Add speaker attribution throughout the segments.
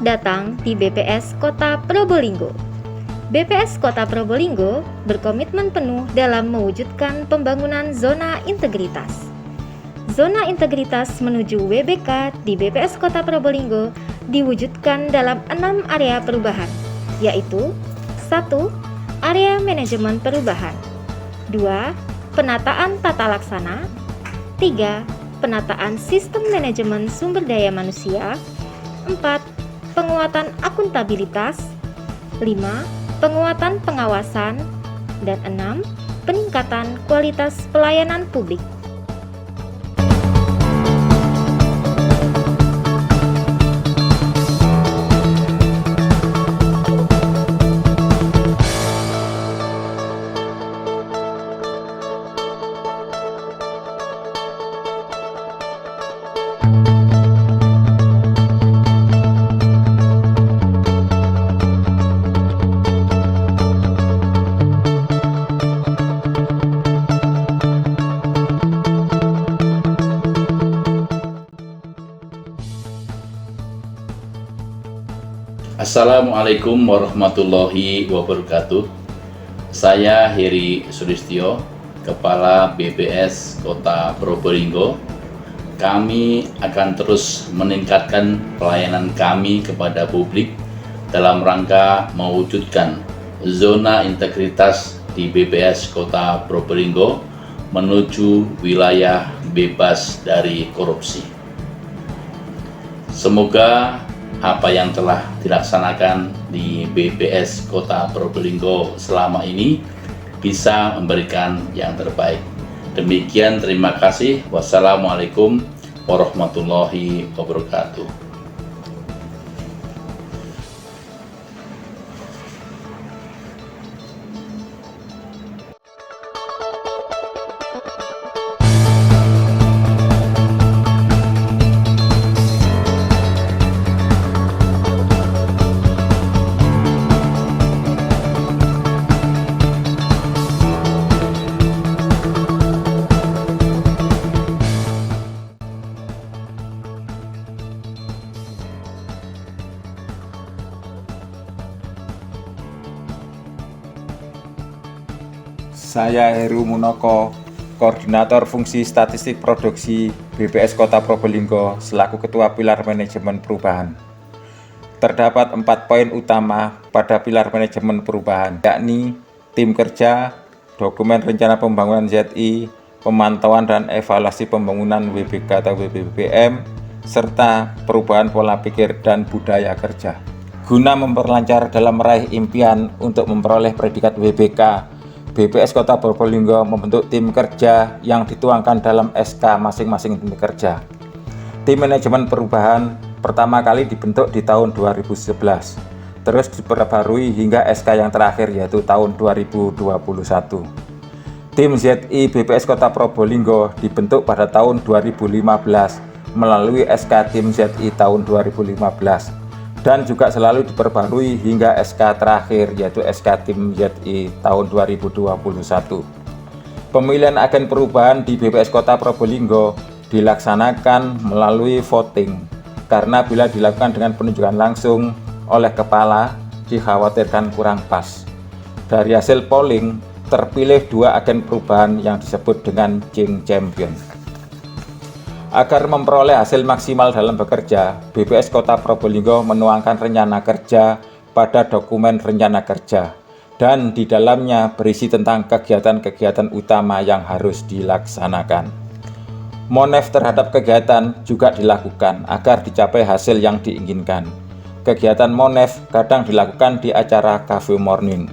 Speaker 1: datang di BPS Kota Probolinggo. BPS Kota Probolinggo berkomitmen penuh dalam mewujudkan pembangunan zona integritas. Zona integritas menuju WBK di BPS Kota Probolinggo diwujudkan dalam 6 area perubahan, yaitu 1. Area manajemen perubahan, 2. Penataan tata laksana, 3. Penataan sistem manajemen sumber daya manusia, 4. Penguatan akuntabilitas, 5. Penguatan pengawasan, dan 6. Peningkatan kualitas pelayanan publik.
Speaker 2: Assalamualaikum warahmatullahi wabarakatuh. Saya Heri Sulistyo, Kepala BPS Kota Probolinggo. Kami akan terus meningkatkan pelayanan kami kepada publik dalam rangka mewujudkan zona integritas di BPS Kota Probolinggo menuju wilayah bebas dari korupsi. Semoga apa yang telah dilaksanakan di BPS Kota Probolinggo selama ini bisa memberikan yang terbaik. Demikian, terima kasih. Wassalamualaikum warahmatullahi wabarakatuh.
Speaker 3: Saya Heru Munoko, Koordinator Fungsi Statistik Produksi BPS Kota Probolinggo selaku Ketua Pilar Manajemen Perubahan. Terdapat 4 poin utama pada Pilar Manajemen Perubahan, yakni tim kerja, dokumen rencana pembangunan ZI, pemantauan dan evaluasi pembangunan WBK atau WBPM, serta perubahan pola pikir dan budaya kerja. Guna memperlancar dalam meraih impian untuk memperoleh predikat WBK, BPS Kota Probolinggo membentuk tim kerja yang dituangkan dalam SK masing-masing tim kerja. Tim manajemen perubahan pertama kali dibentuk di tahun 2011, terus diperbarui hingga SK yang terakhir yaitu tahun 2021. Tim ZI BPS Kota Probolinggo dibentuk pada tahun 2015 melalui SK Tim ZI tahun 2015. Dan juga selalu diperbarui hingga SK terakhir yaitu SK Tim ZI tahun 2021. Pemilihan agen perubahan di BPS Kota Probolinggo dilaksanakan melalui voting, karena bila dilakukan dengan penunjukan langsung oleh kepala dikhawatirkan kurang pas. Dari hasil polling terpilih 2 agen perubahan yang disebut dengan King Champion. Agar memperoleh hasil maksimal dalam bekerja, BPS Kota Probolinggo menuangkan rencana kerja pada dokumen rencana kerja, dan di dalamnya berisi tentang kegiatan-kegiatan utama yang harus dilaksanakan. Monef terhadap kegiatan juga dilakukan agar dicapai hasil yang diinginkan. Kegiatan Monef kadang dilakukan di acara cafe morning.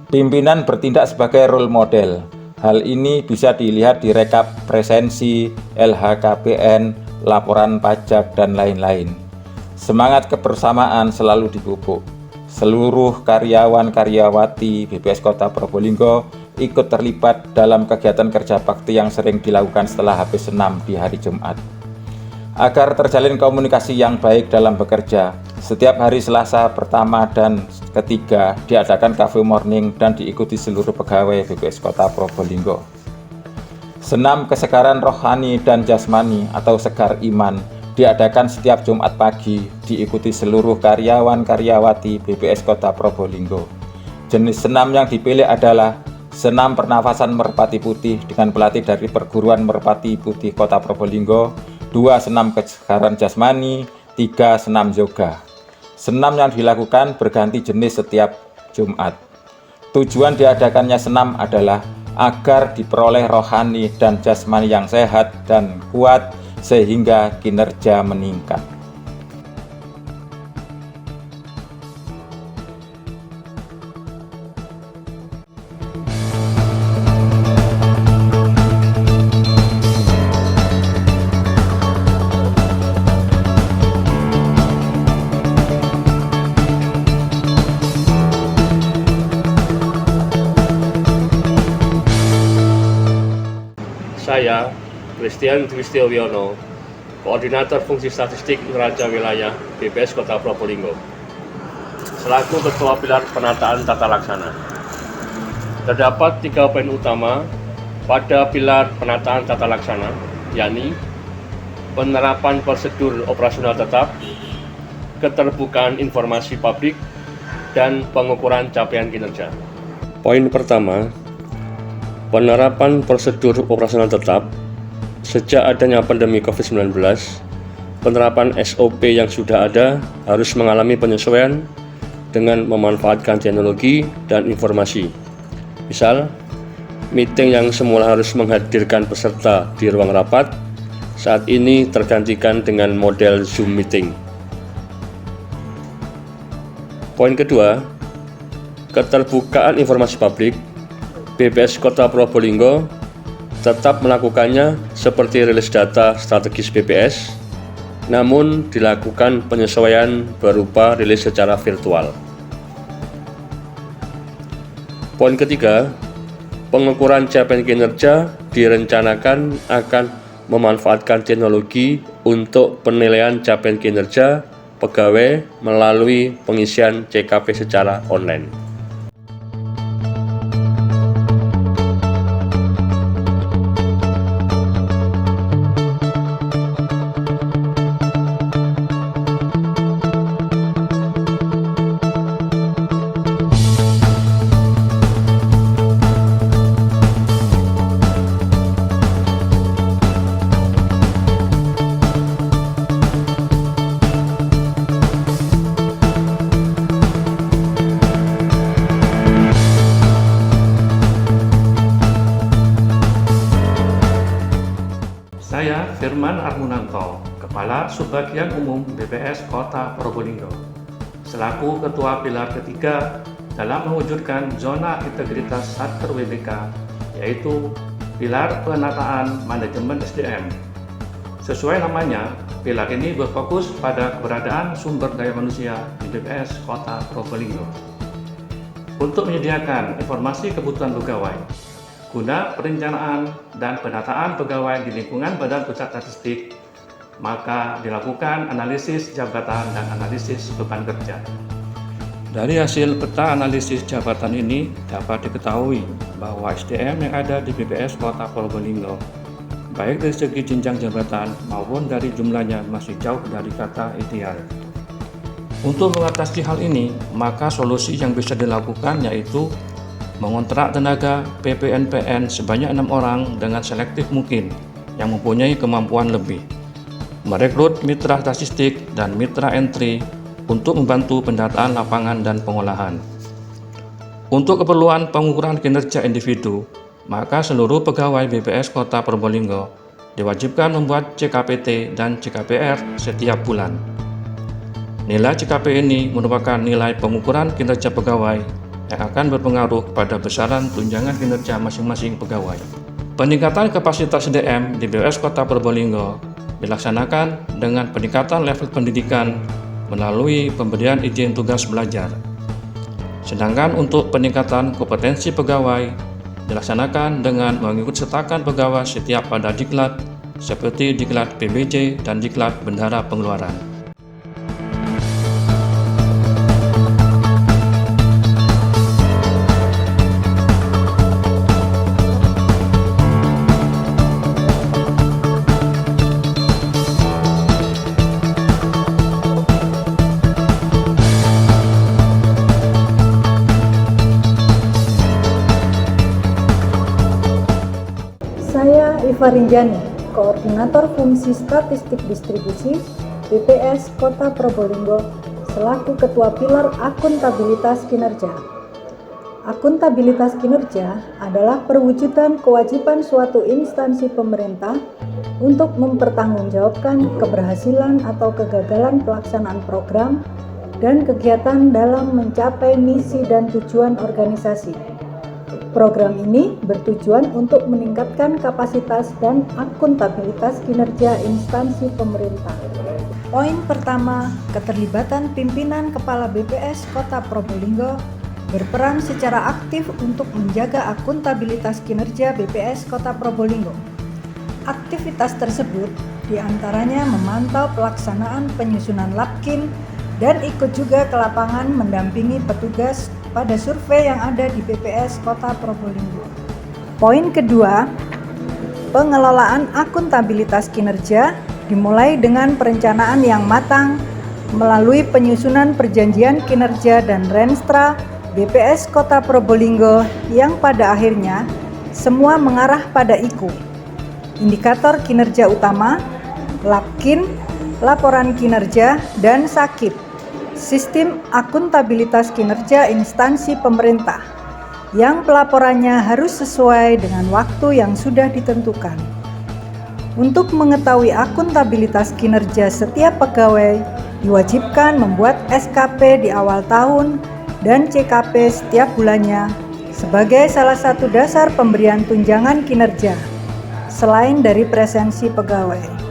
Speaker 3: Pimpinan bertindak sebagai role model. Hal ini bisa dilihat di rekap presensi, LHKPN, laporan pajak, dan lain-lain. Semangat kebersamaan selalu dipupuk. Seluruh karyawan-karyawati BPS Kota Probolinggo ikut terlibat dalam kegiatan kerja bakti yang sering dilakukan setelah habis senam di hari Jumat. Agar terjalin komunikasi yang baik dalam bekerja, setiap hari Selasa pertama dan ketiga diadakan cafe morning dan diikuti seluruh pegawai BPS Kota Probolinggo. Senam kesegaran rohani dan jasmani atau segar iman diadakan setiap Jumat pagi, diikuti seluruh karyawan-karyawati BPS Kota Probolinggo. Jenis senam yang dipilih adalah senam pernafasan merpati putih dengan pelatih dari perguruan merpati putih Kota Probolinggo, 2 senam kesegaran jasmani, 3 senam yoga. Senam yang dilakukan berganti jenis setiap Jumat. Tujuan diadakannya senam adalah agar diperoleh rohani dan jasmani yang sehat dan kuat sehingga kinerja meningkat.
Speaker 4: Saya, Christian Dwistio-Wiono, Koordinator Fungsi Statistik Neraca Wilayah BPS Kota Probolinggo, selaku Ketua Pilar Penataan Tata Laksana. Terdapat 3 poin utama pada Pilar Penataan Tata Laksana, yakni penerapan prosedur operasional tetap, keterbukaan informasi publik, dan pengukuran capaian kinerja. Poin pertama, penerapan prosedur operasional tetap. Sejak adanya pandemi COVID-19, penerapan SOP yang sudah ada harus mengalami penyesuaian dengan memanfaatkan teknologi dan informasi. Misal, meeting yang semula harus menghadirkan peserta di ruang rapat, saat ini tergantikan dengan model Zoom meeting. Poin kedua, keterbukaan informasi publik. BPS Kota Probolinggo tetap melakukannya seperti rilis data strategis BPS, namun dilakukan penyesuaian berupa rilis secara virtual. Poin ketiga, pengukuran capaian kinerja direncanakan akan memanfaatkan teknologi untuk penilaian capaian kinerja pegawai melalui pengisian CKP secara online.
Speaker 5: Saya Firman Armunanto, Kepala Subbagian Umum BPS Kota Probolinggo, selaku Ketua Pilar ketiga dalam mewujudkan zona integritas Satker WBK, yaitu Pilar Penataan Manajemen SDM. Sesuai namanya, pilar ini berfokus pada keberadaan sumber daya manusia di BPS Kota Probolinggo untuk menyediakan informasi kebutuhan pegawai guna perencanaan dan penataan pegawai di lingkungan Badan Pusat Statistik, maka dilakukan analisis jabatan dan analisis beban kerja. Dari hasil peta analisis jabatan ini dapat diketahui bahwa SDM yang ada di BPS Kota Probolinggo, baik dari segi jenjang jabatan maupun dari jumlahnya masih jauh dari kata ideal. Untuk mengatasi hal ini, maka solusi yang bisa dilakukan yaitu mengontrak tenaga PPNPN sebanyak 6 orang dengan selektif mungkin yang mempunyai kemampuan lebih, merekrut mitra statistik dan mitra entry untuk membantu pendataan lapangan dan pengolahan. Untuk keperluan pengukuran kinerja individu, maka seluruh pegawai BPS Kota Probolinggo diwajibkan membuat CKPT dan CKPR setiap bulan. Nilai CKP ini merupakan nilai pengukuran kinerja pegawai yang akan berpengaruh pada besaran tunjangan kinerja masing-masing pegawai. Peningkatan kapasitas SDM di BPS Kota Probolinggo dilaksanakan dengan peningkatan level pendidikan melalui pemberian izin tugas belajar. Sedangkan untuk peningkatan kompetensi pegawai dilaksanakan dengan mengikut sertakan pegawai setiap pada diklat seperti diklat PBJ dan diklat Bendara Pengeluaran.
Speaker 6: Farinjani, Koordinator Fungsi Statistik Distribusi BPS Kota Probolinggo, selaku Ketua Pilar Akuntabilitas Kinerja. Akuntabilitas kinerja adalah perwujudan kewajiban suatu instansi pemerintah untuk mempertanggungjawabkan keberhasilan atau kegagalan pelaksanaan program dan kegiatan dalam mencapai misi dan tujuan organisasi. Program ini bertujuan untuk meningkatkan kapasitas dan akuntabilitas kinerja instansi pemerintah. Poin pertama, keterlibatan pimpinan kepala BPS Kota Probolinggo berperan secara aktif untuk menjaga akuntabilitas kinerja BPS Kota Probolinggo. Aktivitas tersebut diantaranya memantau pelaksanaan penyusunan Lapkin dan ikut juga ke lapangan mendampingi petugas pada survei yang ada di BPS Kota Probolinggo. Poin kedua, pengelolaan akuntabilitas kinerja dimulai dengan perencanaan yang matang melalui penyusunan perjanjian kinerja dan renstra BPS Kota Probolinggo yang pada akhirnya semua mengarah pada IKU, indikator kinerja utama, Lapkin, laporan kinerja, dan SAKIP, sistem akuntabilitas kinerja instansi pemerintah, yang pelaporannya harus sesuai dengan waktu yang sudah ditentukan. Untuk mengetahui akuntabilitas kinerja setiap pegawai, diwajibkan membuat SKP di awal tahun dan CKP setiap bulannya sebagai salah satu dasar pemberian tunjangan kinerja, selain dari presensi pegawai.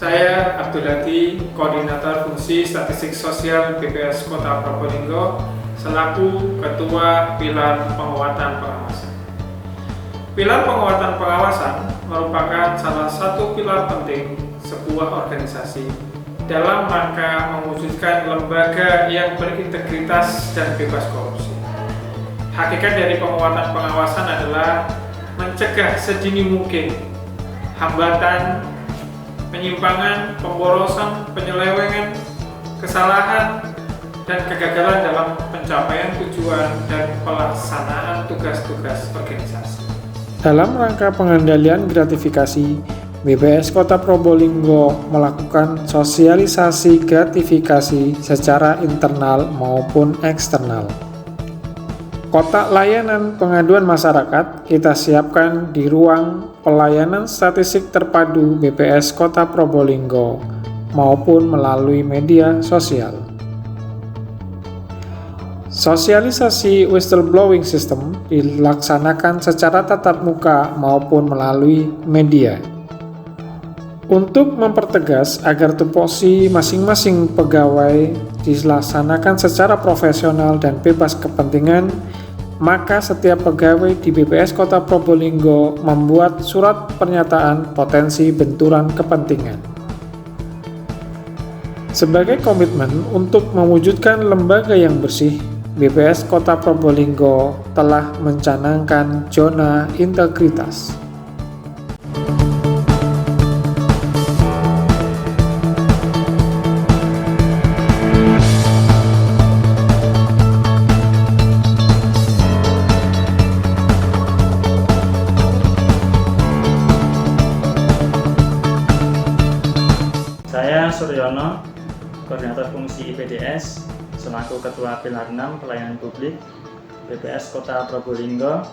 Speaker 7: Saya Abdulati, Koordinator Fungsi Statistik Sosial BPS Kota Probolinggo, selaku Ketua Pilar Penguatan Pengawasan. Pilar penguatan pengawasan merupakan salah satu pilar penting sebuah organisasi dalam rangka mewujudkan lembaga yang berintegritas dan bebas korupsi. Hakikat dari penguatan pengawasan adalah mencegah sedini mungkin hambatan, penyimpangan, pemborosan, penyelewengan, kesalahan, dan kegagalan dalam pencapaian tujuan dan pelaksanaan tugas-tugas organisasi.
Speaker 8: Dalam rangka pengendalian gratifikasi, BPS Kota Probolinggo melakukan sosialisasi gratifikasi secara internal maupun eksternal. Kotak layanan pengaduan masyarakat kita siapkan di ruang pelayanan statistik terpadu BPS Kota Probolinggo maupun melalui media sosial. Sosialisasi whistleblowing system dilaksanakan secara tatap muka maupun melalui media. Untuk mempertegas agar tupoksi masing-masing pegawai dilaksanakan secara profesional dan bebas kepentingan, maka setiap pegawai di BPS Kota Probolinggo membuat surat pernyataan potensi benturan kepentingan. Sebagai komitmen untuk mewujudkan lembaga yang bersih, BPS Kota Probolinggo telah mencanangkan zona integritas.
Speaker 9: Saya Suryono, Koordinator Fungsi IPDS, selaku Ketua Pilar 6 Pelayanan Publik BPS Kota Probolinggo,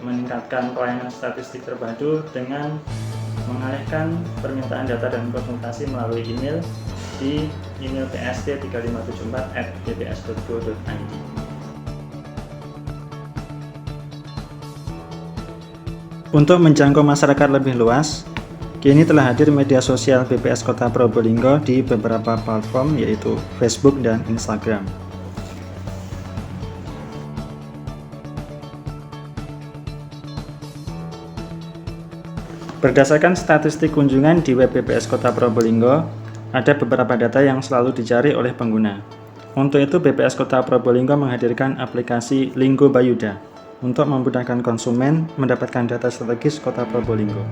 Speaker 9: meningkatkan pelayanan statistik terpadu dengan mengalihkan permintaan data dan konsultasi melalui email di email pst3574@bps.go.id.
Speaker 10: Untuk menjangkau masyarakat lebih luas, kini telah hadir media sosial BPS Kota Probolinggo di beberapa platform yaitu Facebook dan Instagram. Berdasarkan statistik kunjungan di web BPS Kota Probolinggo, ada beberapa data yang selalu dicari oleh pengguna. Untuk itu, BPS Kota Probolinggo menghadirkan aplikasi Linggo Bayuda untuk memudahkan konsumen mendapatkan data strategis Kota Probolinggo.